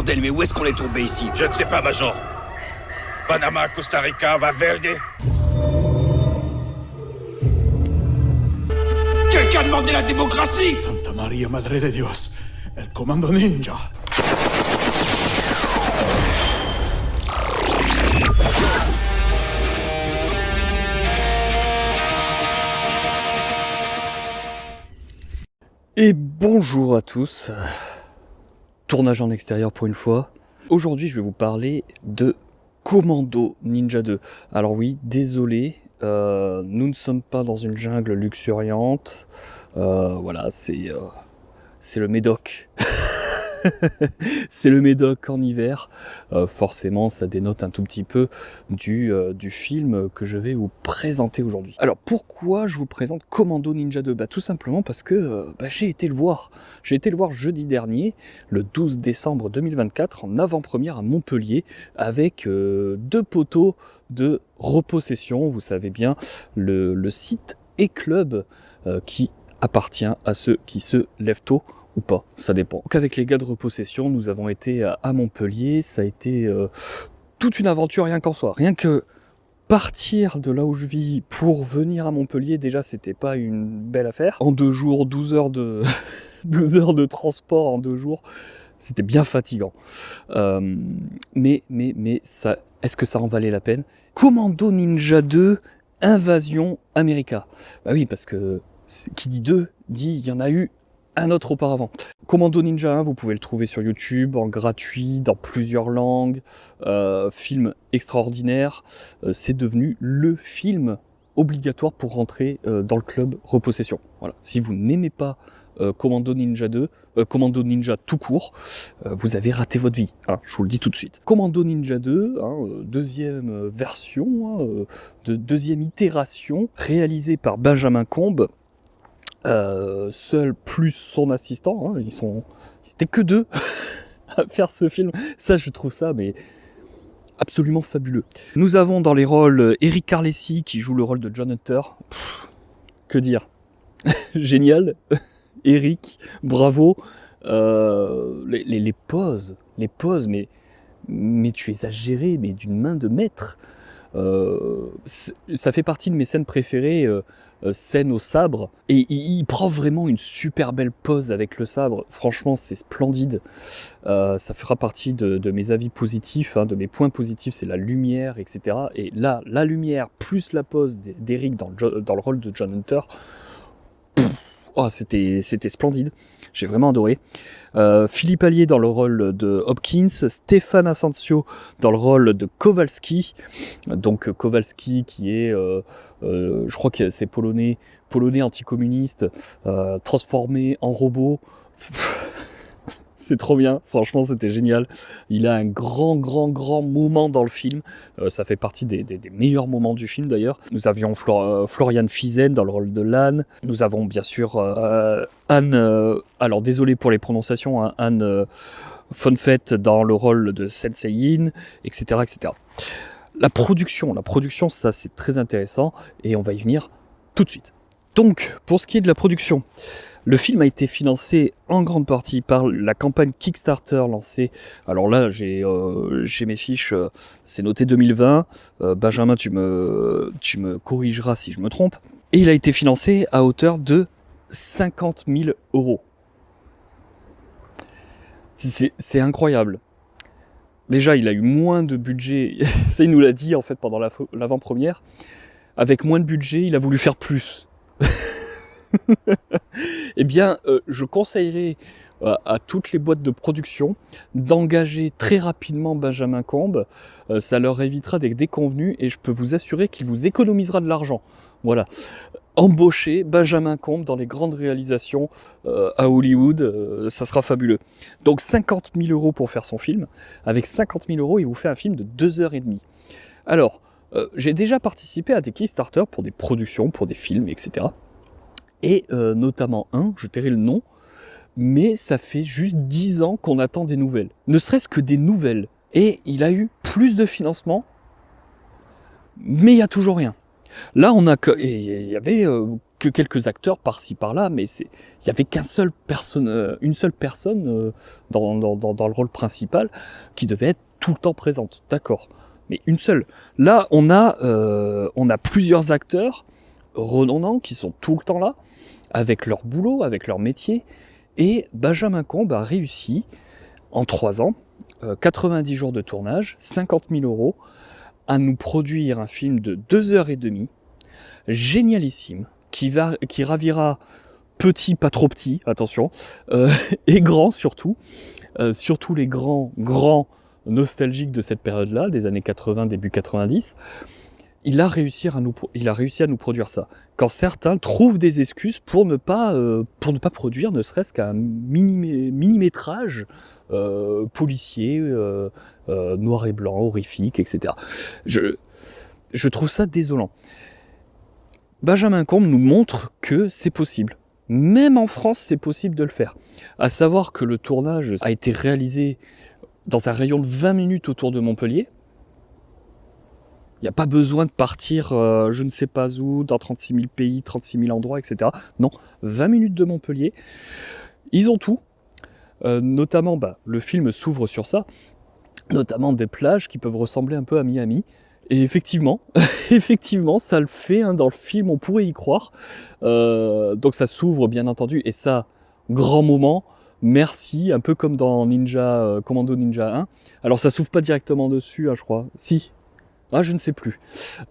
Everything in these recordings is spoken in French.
bordel, mais où est-ce qu'on est tombé ici? Je ne sais pas, Major. Panama, Costa Rica, Valverde. Quelqu'un a demandé la démocratie! Santa Maria Madre de Dios, el Comando Ninja. Et bonjour à tous, tournage en extérieur pour une fois. Aujourd'hui je vais vous parler de Commando Ninja 2. Alors oui, désolé, nous ne sommes pas dans une jungle luxuriante, voilà, c'est le Médoc. C'est le Médoc en hiver, forcément ça dénote un tout petit peu du film que je vais vous présenter aujourd'hui. Alors pourquoi je vous présente Commando Ninja 2 ? Tout simplement parce que j'ai été le voir. J'ai été le voir jeudi dernier, le 12 décembre 2024, en avant-première à Montpellier, avec deux poteaux de repossession, vous savez bien, le site et club qui appartient à ceux qui se lèvent tôt, ou pas, ça dépend. Donc avec les gars de repossession, nous avons été à Montpellier, ça a été toute une aventure rien qu'en soi. Rien que partir de là où je vis pour venir à Montpellier, déjà c'était pas une belle affaire. En 2 jours, 12 heures de 12 heures de transport en 2 jours, c'était bien fatigant. Mais ça, est-ce que ça en valait la peine ? Commando Ninja 2, Invasion America. Bah oui, parce que qui dit 2, dit il y en a eu un autre auparavant. Commando Ninja 1, vous pouvez le trouver sur YouTube, en gratuit, dans plusieurs langues, film extraordinaire, c'est devenu le film obligatoire pour rentrer dans le club repossession. Voilà. Si vous n'aimez pas Commando Ninja 2, Commando Ninja tout court, vous avez raté votre vie, hein, je vous le dis tout de suite. Commando Ninja 2, deuxième version, deuxième itération, réalisée par Benjamin Combe, seul plus son assistant, hein, ils étaient que 2 à faire ce film. Ça, je trouve ça mais absolument fabuleux. Nous avons dans les rôles Eric Carlesi qui joue le rôle de John Hunter. Que dire, génial. Eric, bravo. Les poses, mais tu es exagéré, mais d'une main de maître. Ça fait partie de mes scènes préférées, scène au sabre, et il prend vraiment une super belle pose avec le sabre. Franchement, c'est splendide. Ça fera partie de mes avis positifs, de mes points positifs, c'est la lumière, etc. Et là, la lumière plus la pose d'Eric dans le rôle de John Hunter, c'était splendide. J'ai vraiment adoré. Philippe Allier dans le rôle de Hopkins, Stéphane Asensio dans le rôle de Kowalski. Donc Kowalski qui est, je crois que c'est polonais anticommuniste, transformé en robot. C'est trop bien, franchement c'était génial. Il a un grand moment dans le film. Ça fait partie des meilleurs moments du film d'ailleurs. Nous avions Florian Fizen dans le rôle de Lan. Nous avons bien sûr Anne, alors désolé pour les prononciations, hein, Anne Fonfett dans le rôle de Sensei Yin, etc. La production, ça c'est très intéressant et on va y venir tout de suite. Donc, pour ce qui est de la production, le film a été financé en grande partie par la campagne Kickstarter lancée. Alors là, j'ai mes fiches, c'est noté 2020. Benjamin, tu me corrigeras si je me trompe. Et il a été financé à hauteur de 50 000 €. C'est incroyable. Déjà, il a eu moins de budget. Ça, il nous l'a dit en fait pendant l'avant-première. Avec moins de budget, il a voulu faire plus. Eh bien, je conseillerais à toutes les boîtes de production d'engager très rapidement Benjamin Combe. Ça leur évitera des déconvenus et je peux vous assurer qu'il vous économisera de l'argent. Voilà. Embaucher Benjamin Combe dans les grandes réalisations à Hollywood, ça sera fabuleux. Donc 50 000 € pour faire son film. Avec 50 000 €, il vous fait un film de 2h30. Alors, j'ai déjà participé à des Kickstarter pour des productions, pour des films, etc. Et notamment je tairai le nom, mais ça fait juste 10 ans qu'on attend des nouvelles. Ne serait-ce que des nouvelles. Et il a eu plus de financement, mais il n'y a toujours rien. Là, il y avait que quelques acteurs par-ci par-là, mais il y avait une seule personne dans le rôle principal qui devait être tout le temps présente, d'accord. Mais une seule. Là, on a plusieurs acteurs redondants qui sont tout le temps là, avec leur boulot, avec leur métier, et Benjamin Combe a réussi, en 3 ans, 90 jours de tournage, 50 000 €, à nous produire un film de 2h30, génialissime, qui ravira petit, pas trop petit, attention, et grand surtout, surtout les grands nostalgiques de cette période-là, des années 80, début 90, il a réussi à nous produire ça. Quand certains trouvent des excuses pour ne pas produire ne serait-ce qu'un mini-métrage policier, noir et blanc, horrifique, etc. Je trouve ça désolant. Benjamin Combe nous montre que c'est possible. Même en France, c'est possible de le faire. À savoir que le tournage a été réalisé dans un rayon de 20 minutes autour de Montpellier. Il n'y a pas besoin de partir je ne sais pas où, dans 36 000 pays, 36 000 endroits, etc. Non, 20 minutes de Montpellier. Ils ont tout. Notamment, le film s'ouvre sur ça. Notamment des plages qui peuvent ressembler un peu à Miami. Et effectivement, ça le fait. Dans le film, on pourrait y croire. Donc ça s'ouvre, bien entendu. Et ça, grand moment. Merci, un peu comme dans Commando Ninja 1. Alors ça s'ouvre pas directement dessus, je crois. Si. Je ne sais plus.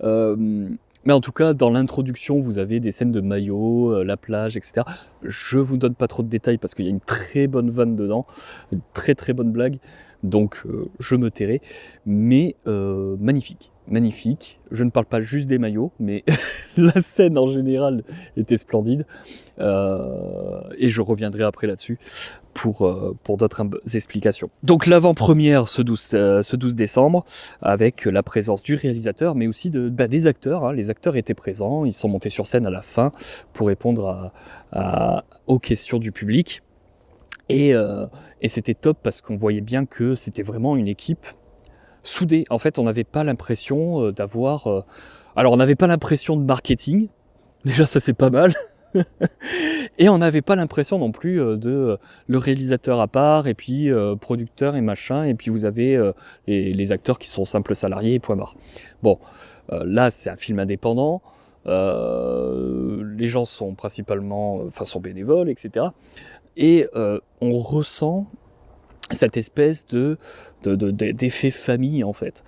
Mais en tout cas, dans l'introduction, vous avez des scènes de maillot, la plage, etc. Je vous donne pas trop de détails parce qu'il y a une très bonne vanne dedans, une très très bonne blague. Donc je me tairai. Mais magnifique. Magnifique. Je ne parle pas juste des maillots, mais la scène en général était splendide. Et je reviendrai après là-dessus pour d'autres explications. Donc l'avant-première ce 12 décembre, avec la présence du réalisateur, mais aussi des acteurs. Les acteurs étaient présents, ils sont montés sur scène à la fin pour répondre aux questions du public. Et c'était top parce qu'on voyait bien que c'était vraiment une équipe soudée. En fait, on n'avait pas l'impression d'avoir... Alors, on n'avait pas l'impression de marketing. Déjà, ça, c'est pas mal. Et on n'avait pas l'impression non plus de le réalisateur à part, et puis producteur et machin, et puis vous avez les acteurs qui sont simples salariés et point barre. Bon, là, c'est un film indépendant. Les gens sont principalement... sont bénévoles, etc. Et on ressent cette espèce d'effet famille, en fait.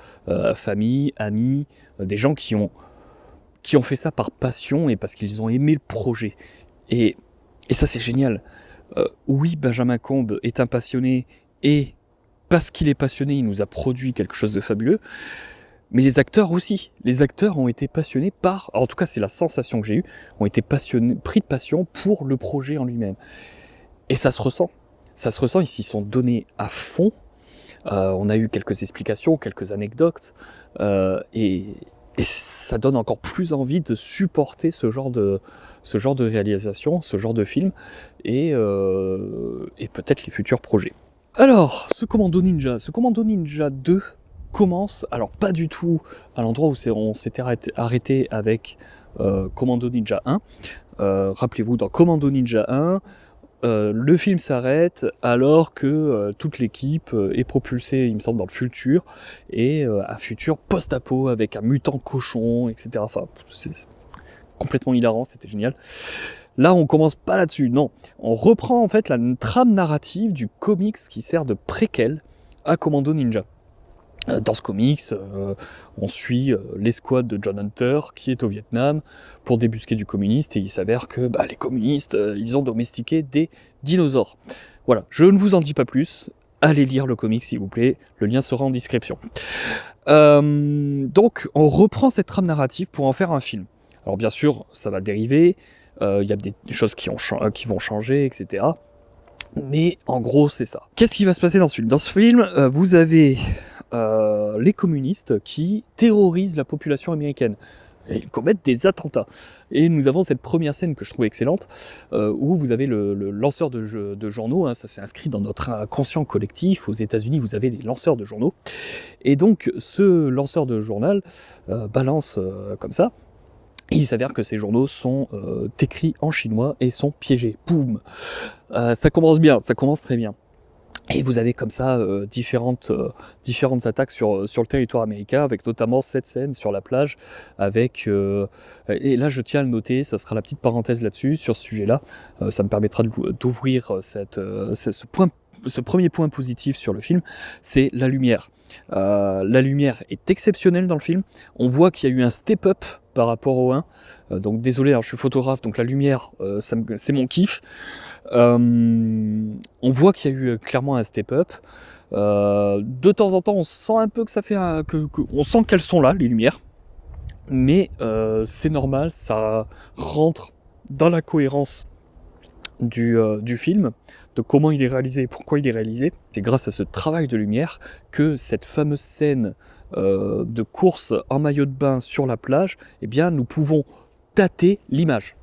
Famille, amis, des gens qui ont fait ça par passion et parce qu'ils ont aimé le projet. Et ça, c'est génial. Oui, Benjamin Combe est un passionné, et parce qu'il est passionné, il nous a produit quelque chose de fabuleux. Mais les acteurs aussi. Les acteurs ont été passionnés par... En tout cas, c'est la sensation que j'ai eue. Ont été pris de passion pour le projet en lui-même. Et ça se ressent. Ça se ressent, ils s'y sont donnés à fond. On a eu quelques explications, quelques anecdotes. Et ça donne encore plus envie de supporter ce genre de réalisation, ce genre de film, et peut-être les futurs projets. Alors, ce Commando Ninja 2 commence, alors pas du tout à l'endroit où on s'était arrêté avec Commando Ninja 1. Rappelez-vous, dans Commando Ninja 1, le film s'arrête alors que toute l'équipe est propulsée, il me semble, dans le futur, et un futur post-apo avec un mutant cochon, etc. Enfin, c'est complètement hilarant, c'était génial. Là, on commence pas là-dessus, non. On reprend en fait la trame narrative du comics qui sert de préquel à Commando Ninja. Dans ce comics, on suit l'escouade de John Hunter qui est au Vietnam pour débusquer du communiste, et il s'avère que les communistes, ils ont domestiqué des dinosaures. Voilà, je ne vous en dis pas plus, allez lire le comics s'il vous plaît, le lien sera en description. Donc on reprend cette trame narrative pour en faire un film. Alors bien sûr, ça va dériver, il y a des choses qui vont changer, etc. Mais en gros, c'est ça. Qu'est-ce qui va se passer dans ce film ? Dans ce film, vous avez les communistes qui terrorisent la population américaine. Et ils commettent des attentats. Et nous avons cette première scène que je trouve excellente, où vous avez le lanceur de journaux, ça s'est inscrit dans notre inconscient collectif. Aux États-Unis, vous avez les lanceurs de journaux. Et donc, ce lanceur de journal balance comme ça Et il s'avère que ces journaux sont écrits en chinois et sont piégés. Boum. Ça commence bien, ça commence très bien. Et vous avez comme ça différentes attaques sur le territoire américain, avec notamment cette scène sur la plage, avec... et là je tiens à le noter, ça sera la petite parenthèse là-dessus, sur ce sujet-là, ça me permettra d'ouvrir ce premier point positif sur le film, c'est la lumière. La lumière est exceptionnelle dans le film, on voit qu'il y a eu un step-up par rapport au 1, donc désolé, alors je suis photographe, donc la lumière, c'est mon kiff. On voit qu'il y a eu clairement un step-up. De temps en temps, on sent un peu que ça fait on sent qu'elles sont là, les lumières. Mais c'est normal, ça rentre dans la cohérence du film, de comment il est réalisé et pourquoi il est réalisé. C'est grâce à ce travail de lumière que cette fameuse scène de course en maillot de bain sur la plage, eh bien, nous pouvons tâter l'image.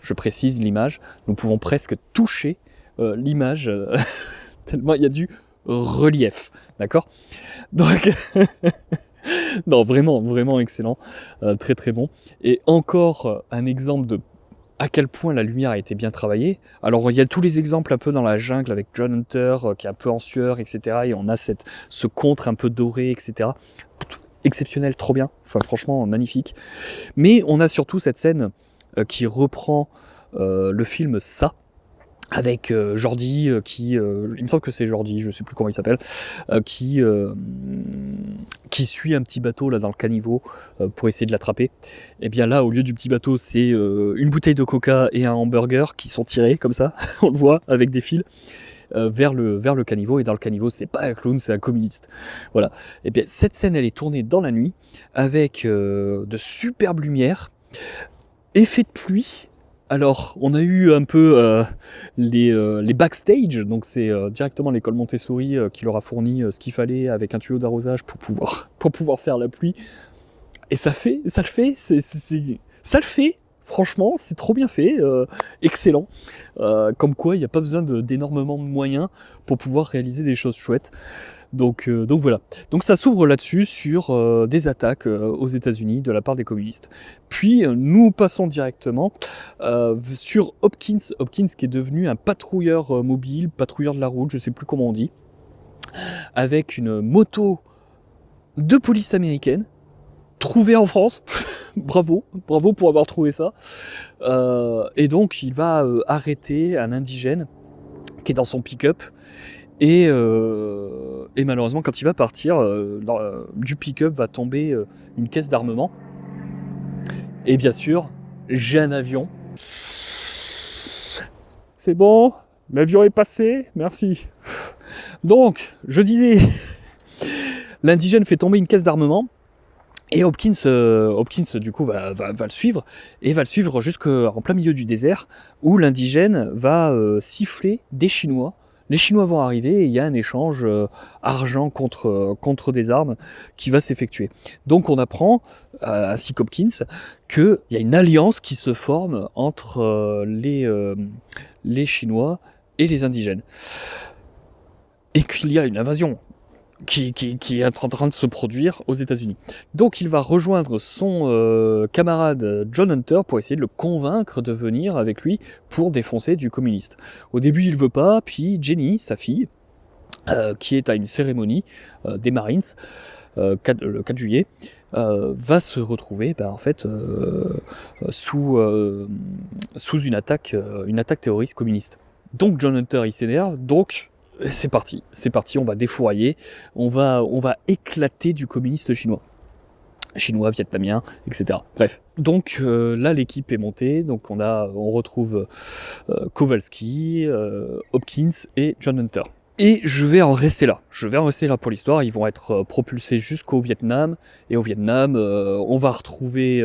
Je précise l'image, nous pouvons presque toucher l'image, tellement il y a du relief, d'accord ? Donc, non, vraiment, vraiment excellent, très très bon. Et encore un exemple de à quel point la lumière a été bien travaillée. Alors il y a tous les exemples un peu dans la jungle avec John Hunter qui est un peu en sueur, etc. Et on a ce contre un peu doré, etc. Exceptionnel, trop bien, enfin franchement magnifique. Mais on a surtout cette scène qui reprend le film Ça, avec Jordi il me semble que c'est Jordi, je sais plus comment il s'appelle, qui suit un petit bateau là dans le caniveau pour essayer de l'attraper. Et bien là, au lieu du petit bateau, c'est une bouteille de coca et un hamburger qui sont tirés comme ça, on le voit, avec des fils. Vers le caniveau, et dans le caniveau c'est pas un clown, c'est un communiste. Voilà. Et bien cette scène elle est tournée dans la nuit avec de superbes lumières, effet de pluie. Alors on a eu un peu les backstage, donc c'est directement l'école Montessori qui leur a fourni ce qu'il fallait avec un tuyau d'arrosage pour pouvoir faire la pluie. Et ça le fait. Franchement, c'est trop bien fait, excellent. Comme quoi, il n'y a pas besoin d'énormément de moyens pour pouvoir réaliser des choses chouettes. Donc voilà. Donc ça s'ouvre là-dessus sur des attaques aux États-Unis de la part des communistes. Puis nous passons directement sur Hopkins qui est devenu un patrouilleur mobile, patrouilleur de la route, je ne sais plus comment on dit, avec une moto de police américaine. Trouvé en France, bravo pour avoir trouvé ça. Et donc il va arrêter un indigène qui est dans son pick-up. Et malheureusement, quand il va partir, du pick-up va tomber une caisse d'armement. Et bien sûr, j'ai un avion. C'est bon, l'avion est passé, merci. Donc, je disais, l'indigène fait tomber une caisse d'armement. Et Hopkins du coup va le suivre, et va le suivre jusqu'en plein milieu du désert, où l'indigène va siffler des Chinois. Les Chinois vont arriver et il y a un échange argent contre des armes qui va s'effectuer. Donc on apprend, ainsi qu'Hopkins, qu'il y a une alliance qui se forme entre les Chinois et les indigènes. Et qu'il y a une invasion qui est en train de se produire aux États-Unis. Donc il va rejoindre son camarade John Hunter pour essayer de le convaincre de venir avec lui pour défoncer du communiste. Au début il veut pas, puis Jenny, sa fille, qui est à une cérémonie des Marines, le 4 juillet, va se retrouver en fait sous une attaque terroriste communiste. Donc John Hunter il s'énerve, donc c'est parti, on va défourailler, on va éclater du communiste chinois, vietnamien, etc. Bref, donc là l'équipe est montée, donc on retrouve Kowalski, Hopkins et John Hunter. Et je vais en rester là pour l'histoire. Ils vont être propulsés jusqu'au Vietnam. Et au Vietnam, on va retrouver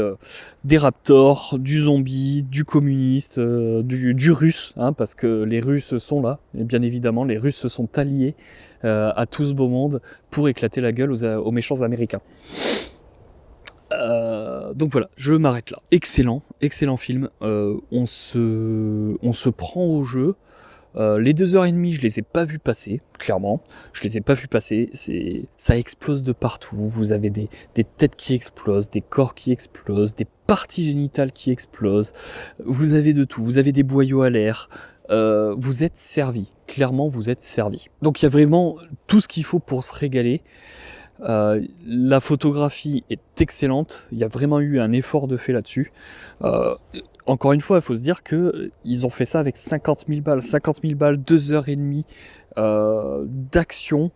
des raptors, du zombie, du communiste, du russe, hein, parce que les Russes sont là. Et bien évidemment, les Russes se sont alliés à tout ce beau monde pour éclater la gueule aux méchants américains. Donc voilà, je m'arrête là. Excellent film. On se prend au jeu. Les 2h30, je les ai pas vus passer, clairement. Je les ai pas vus passer. Ça explose de partout. Vous avez des têtes qui explosent, des corps qui explosent, des parties génitales qui explosent. Vous avez de tout. Vous avez des boyaux à l'air. Vous êtes servi. Clairement, vous êtes servi. Donc il y a vraiment tout ce qu'il faut pour se régaler. La photographie est excellente. Il y a vraiment eu un effort de fait là-dessus. Encore une fois, il faut se dire que ils ont fait ça avec 50 000 balles. 50 000 balles, 2h30 d'action.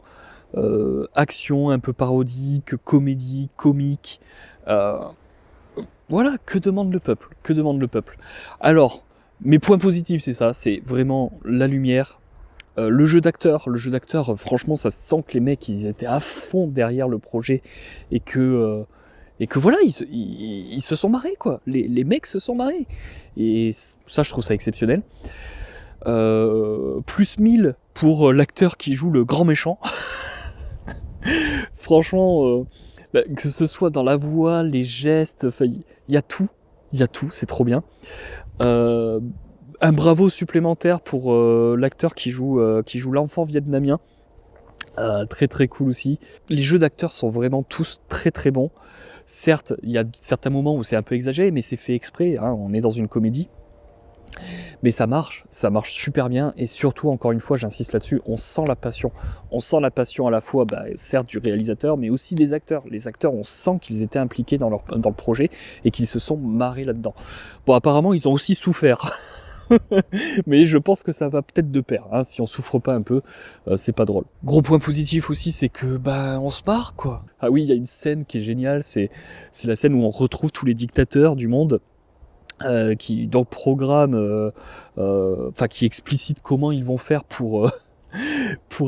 Action un peu parodique, comédie, comique. Voilà, que demande le peuple? Que demande le peuple? Alors, mes points positifs, c'est ça. C'est vraiment la lumière. Le jeu d'acteur, franchement, ça se sent que les mecs, ils étaient à fond derrière le projet et que voilà, ils se sont marrés, quoi. Les mecs se sont marrés. Et ça, je trouve ça exceptionnel. Plus 1000 pour l'acteur qui joue le grand méchant. Franchement, que ce soit dans la voix, les gestes, il y a tout, c'est trop bien. Un bravo supplémentaire pour l'acteur qui joue l'enfant vietnamien. Très très cool aussi. Les jeux d'acteurs sont vraiment tous très très bons. Certes, il y a certains moments où c'est un peu exagéré, mais c'est fait exprès, hein, on est dans une comédie. Mais ça marche super bien, et surtout, encore une fois, j'insiste là-dessus, on sent la passion. On sent la passion à la fois, certes, du réalisateur, mais aussi des acteurs. Les acteurs, on sent qu'ils étaient impliqués dans le projet, et qu'ils se sont marrés là-dedans. Bon, apparemment, ils ont aussi souffert. Mais je pense que ça va peut-être de pair, hein. Si on souffre pas un peu, c'est pas drôle. Gros point positif aussi, c'est que on se marre, quoi. Ah oui, il y a une scène qui est géniale, c'est la scène où on retrouve tous les dictateurs du monde qui donc programment, qui explicitent comment ils vont faire pour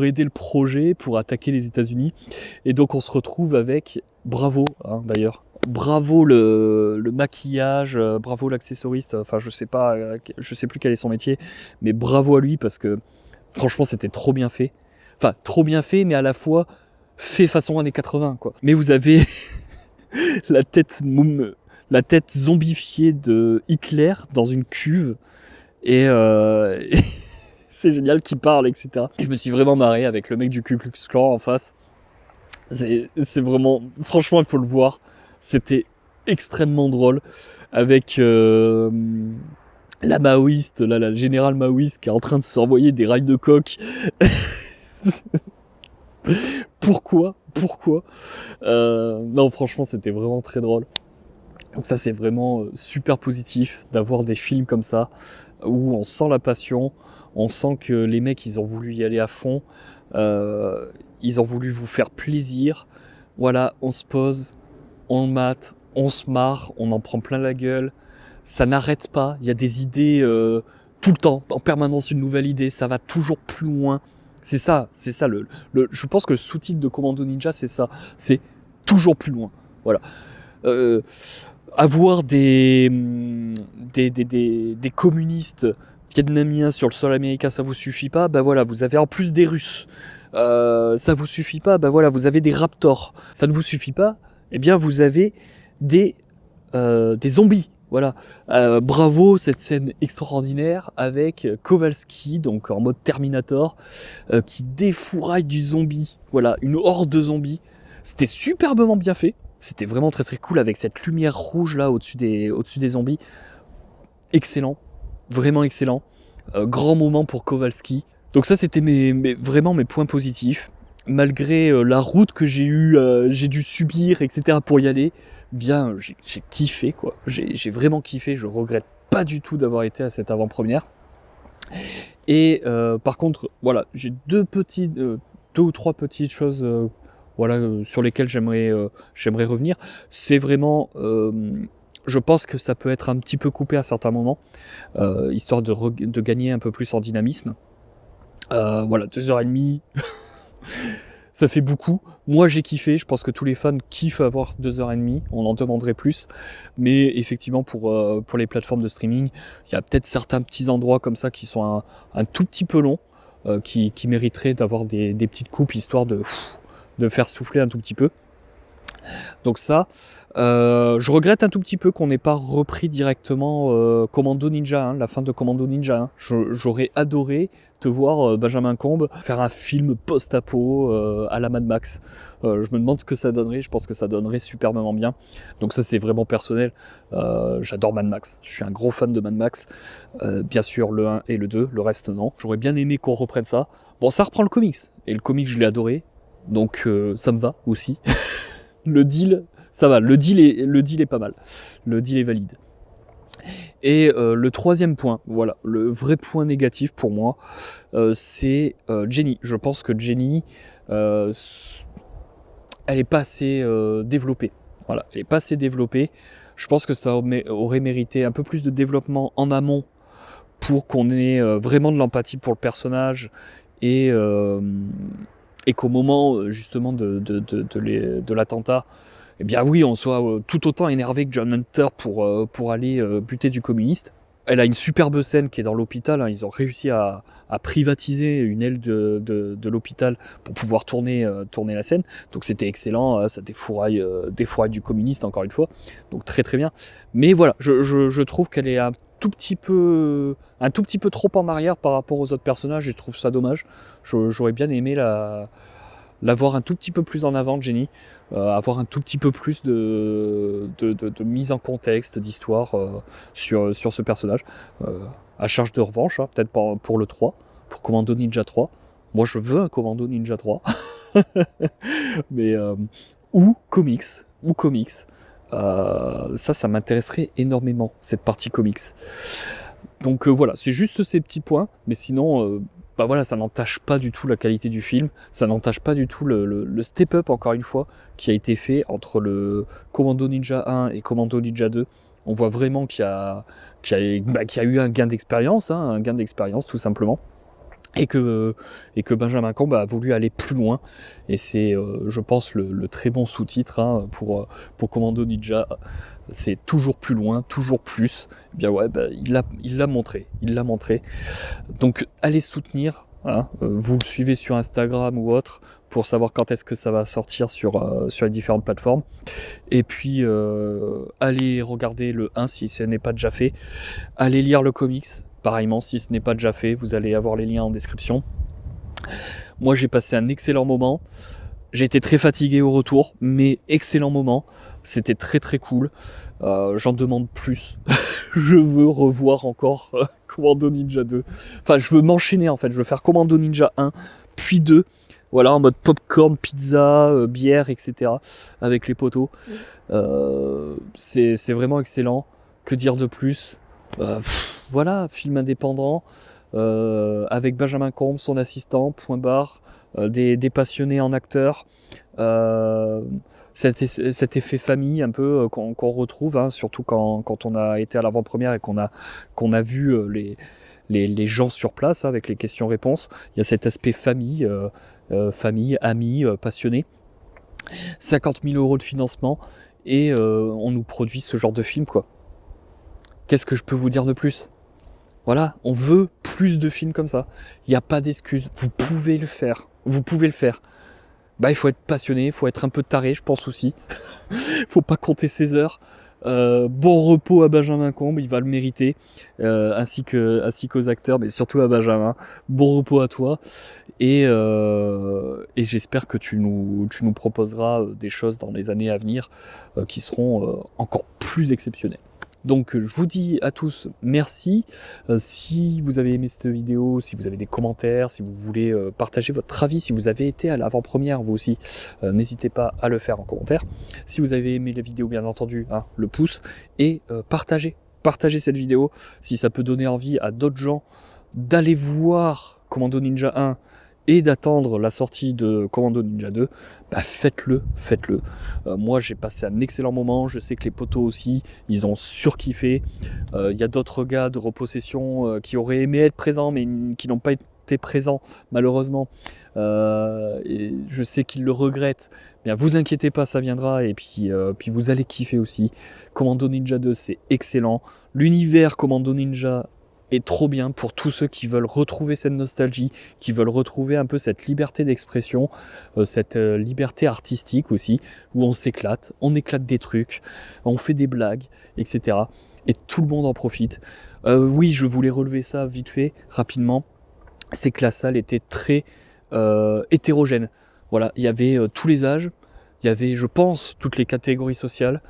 aider le projet, pour attaquer les États-Unis. Et donc on se retrouve avec, bravo, hein, d'ailleurs. Bravo le maquillage, bravo l'accessoriste, je sais plus quel est son métier, mais bravo à lui parce que franchement c'était trop bien fait. Enfin, trop bien fait, mais à la fois fait façon années 80, quoi. Mais vous avez la tête zombifiée de Hitler dans une cuve, et c'est génial qu'il parle, etc. Je me suis vraiment marré avec le mec du Ku Klux Klan en face. C'est vraiment, franchement, il faut le voir. C'était extrêmement drôle avec la maoïste, la générale maoïste qui est en train de s'envoyer des rails de coke. Pourquoi Non, franchement, c'était vraiment très drôle. Donc ça, c'est vraiment super positif d'avoir des films comme ça où on sent la passion, on sent que les mecs, ils ont voulu y aller à fond, ils ont voulu vous faire plaisir. Voilà, on se pose, on mate, on se marre, on en prend plein la gueule, ça n'arrête pas, il y a des idées tout le temps, en permanence une nouvelle idée, ça va toujours plus loin. C'est ça, je pense que le sous-titre de Commando Ninja, c'est ça, c'est toujours plus loin. Voilà. Avoir des communistes vietnamiens sur le sol américain, ça vous suffit pas, voilà, vous avez en plus des Russes. Ça vous suffit pas, voilà, vous avez des Raptors. Ça ne vous suffit pas, eh bien vous avez des zombies. Voilà. Bravo, cette scène extraordinaire avec Kowalski, donc en mode Terminator, qui défouraille du zombie. Voilà, une horde de zombies. C'était superbement bien fait. C'était vraiment très très cool avec cette lumière rouge là au-dessus des zombies. Excellent, vraiment excellent. Grand moment pour Kowalski. Donc ça, c'était vraiment mes points positifs. Malgré la route que j'ai dû subir, etc. pour y aller, j'ai kiffé, quoi. J'ai vraiment kiffé. Je regrette pas du tout d'avoir été à cette avant-première. Et par contre, voilà, j'ai deux ou trois petites choses, sur lesquelles j'aimerais revenir. C'est vraiment, je pense que ça peut être un petit peu coupé à certains moments, histoire de gagner un peu plus en dynamisme. 2h30, ça fait beaucoup. Moi j'ai kiffé, je pense que tous les fans kiffent avoir 2h30, on en demanderait plus. Mais effectivement pour les plateformes de streaming, il y a peut-être certains petits endroits comme ça qui sont un tout petit peu longs, qui mériteraient d'avoir des petites coupes, histoire de faire souffler un tout petit peu. Donc ça, je regrette un tout petit peu qu'on n'ait pas repris directement Commando Ninja, hein, la fin de Commando Ninja. Hein. J'aurais adoré te voir, Benjamin Combe, faire un film post-apo à la Mad Max. Je me demande ce que ça donnerait, je pense que ça donnerait superbement bien. Donc ça, c'est vraiment personnel. J'adore Mad Max, je suis un gros fan de Mad Max. Bien sûr, le 1 et le 2, le reste non. J'aurais bien aimé qu'on reprenne ça. Bon, ça reprend le comics, et le comics, je l'ai adoré. Donc ça me va aussi. Le deal, ça va, le deal est pas mal. Le deal est valide. Et le troisième point, voilà, le vrai point négatif pour moi, c'est Jenny. Je pense que Jenny, elle est pas assez développée. Voilà, elle est pas assez développée. Je pense que ça aurait mérité un peu plus de développement en amont pour qu'on ait vraiment de l'empathie pour le personnage et qu'au moment justement de l'attentat, eh bien oui, on soit tout autant énervé que John Hunter pour aller buter du communiste. Elle a une superbe scène qui est dans l'hôpital, hein. Ils ont réussi à privatiser une aile de l'hôpital pour pouvoir tourner la scène. Donc c'était excellent, ça défouraille du communiste encore une fois. Donc très très bien. Mais voilà, je trouve qu'elle est un tout petit peu trop en arrière par rapport aux autres personnages, et je trouve ça dommage. J'aurais bien aimé la voir un tout petit peu plus en avant, Jenny, avoir un tout petit peu plus de mise en contexte, d'histoire sur ce personnage. À charge de revanche, hein, peut-être pour le 3, pour Commando Ninja 3. Moi, je veux un Commando Ninja 3. Mais, ou comics. Ça m'intéresserait énormément, cette partie comics. Donc voilà, c'est juste ces petits points, mais sinon, bah voilà, ça n'entache pas du tout la qualité du film, ça n'entache pas du tout le step-up, encore une fois, qui a été fait entre le Commando Ninja 1 et Commando Ninja 2. On voit vraiment qu'il y a eu un gain d'expérience, hein, tout simplement. Et que Benjamin Combe a voulu aller plus loin, et c'est je pense le très bon sous-titre, hein, pour Commando Ninja, c'est toujours plus loin, toujours plus. Eh bien ouais, bah, il l'a montré, donc allez soutenir, hein, vous le suivez sur Instagram ou autre pour savoir quand est-ce que ça va sortir sur les différentes plateformes, et puis allez regarder le 1 si ce n'est pas déjà fait, allez lire le comics. Pareillement, si ce n'est pas déjà fait, vous allez avoir les liens en description. Moi, j'ai passé un excellent moment. J'ai été très fatigué au retour, mais excellent moment. C'était très très cool. J'en demande plus. Je veux revoir encore Commando Ninja 2. Enfin, je veux m'enchaîner en fait. Je veux faire Commando Ninja 1, puis 2. Voilà, en mode popcorn, pizza, bière, etc. Avec les potos. C'est vraiment excellent. Que dire de plus ? Voilà, film indépendant, avec Benjamin Combe, son assistant, point barre, des passionnés en acteurs, cet effet famille un peu qu'on retrouve, hein, surtout quand on a été à l'avant-première et qu'on a vu les gens sur place, hein, avec les questions-réponses. Il y a cet aspect famille, amis, passionnés. 50 000 € de financement, et on nous produit ce genre de film, quoi. Qu'est-ce que je peux vous dire de plus ? Voilà, on veut plus de films comme ça. Il n'y a pas d'excuse. Vous pouvez le faire. Bah, il faut être passionné, il faut être un peu taré, je pense aussi. Faut pas compter ses heures. Bon repos à Benjamin Combe, il va le mériter, ainsi qu'aux acteurs, mais surtout à Benjamin. Bon repos à toi, et j'espère que tu nous proposeras des choses dans les années à venir qui seront encore plus exceptionnelles. Donc je vous dis à tous merci. Si vous avez aimé cette vidéo, si vous avez des commentaires, si vous voulez partager votre avis, si vous avez été à l'avant-première vous aussi, n'hésitez pas à le faire en commentaire. Si vous avez aimé la vidéo, bien entendu, hein, le pouce, et partagez cette vidéo si ça peut donner envie à d'autres gens d'aller voir Commando Ninja 1 et d'attendre la sortie de Commando Ninja 2, bah faites-le. Moi j'ai passé un excellent moment, je sais que les potos aussi, ils ont surkiffé. Il y a d'autres gars de Repossession qui auraient aimé être présents mais qui n'ont pas été présents malheureusement. Et je sais qu'ils le regrettent. Bien, vous inquiétez pas, ça viendra, et puis vous allez kiffer aussi. Commando Ninja 2, c'est excellent. L'univers Commando Ninja est trop bien pour tous ceux qui veulent retrouver cette nostalgie, qui veulent retrouver un peu cette liberté d'expression, cette liberté artistique aussi, où on s'éclate, on éclate des trucs, on fait des blagues, etc. Et tout le monde en profite. Oui, je voulais relever ça vite fait, rapidement. C'est que la salle était très hétérogène. Voilà, il y avait tous les âges, il y avait, je pense, toutes les catégories sociales.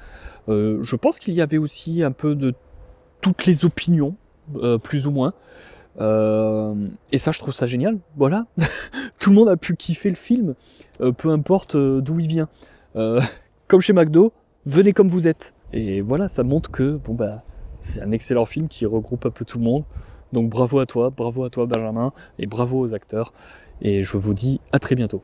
Je pense qu'il y avait aussi un peu de toutes les opinions, plus ou moins. Et ça, je trouve ça génial. Voilà, tout le monde a pu kiffer le film, peu importe d'où il vient. Comme chez McDo, venez comme vous êtes. Et voilà, ça montre que c'est un excellent film qui regroupe un peu tout le monde. Donc bravo à toi Benjamin, et bravo aux acteurs. Et je vous dis à très bientôt.